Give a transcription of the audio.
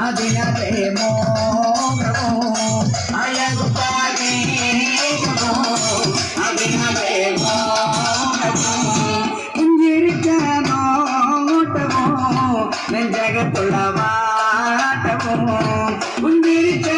அதினதே மோகமோ அழகு பாடேகமோ அதினதே மோகமோ இங்கிருக்க நோட்டமோ நெஞ்சகத்துள்ள வாட்டமோ இங்கிருக்க